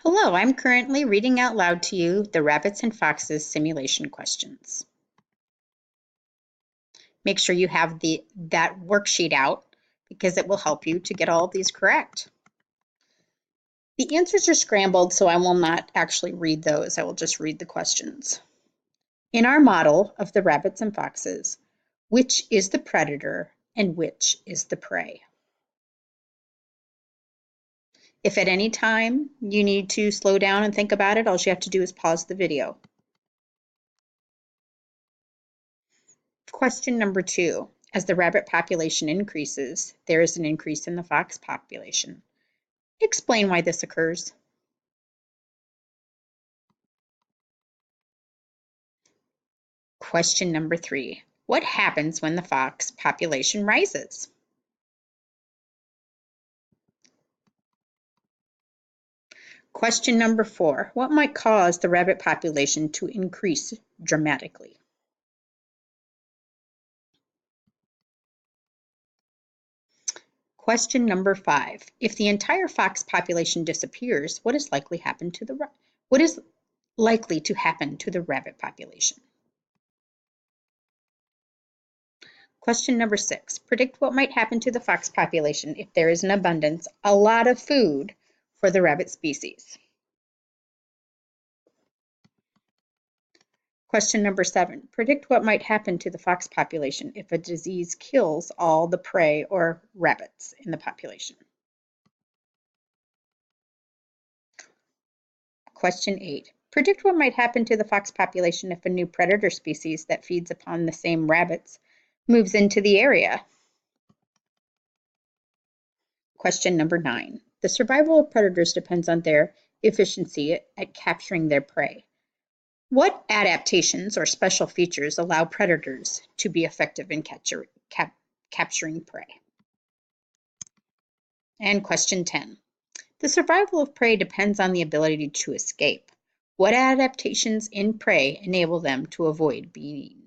Hello, I'm currently reading out loud to you the Rabbits and Foxes simulation questions. Make sure you have that worksheet out because it will help you to get all of these correct. The answers are scrambled, so I will not actually read those. I will just read the questions. In our model of the rabbits and foxes, which is the predator and which is the prey? If at any time you need to slow down and think about it, all you have to do is pause the video. Question number 2. As the rabbit population increases, there is an increase in the fox population. Explain why this occurs. Question number 3. What happens when the fox population rises? Question number 4. What might cause the rabbit population to increase dramatically? Question number 5. If the entire fox population disappears, what is likely to happen to the rabbit population? Question number 6. Predict what might happen to the fox population if there is an abundance, a lot of food for the rabbit species. Question number 7. Predict what might happen to the fox population if a disease kills all the prey or rabbits in the population. Question 8. Predict what might happen to the fox population if a new predator species that feeds upon the same rabbits moves into the area. Question number 9. The survival of predators depends on their efficiency at capturing their prey. What adaptations or special features allow predators to be effective in capturing prey? And question 10. The survival of prey depends on the ability to escape. What adaptations in prey enable them to avoid being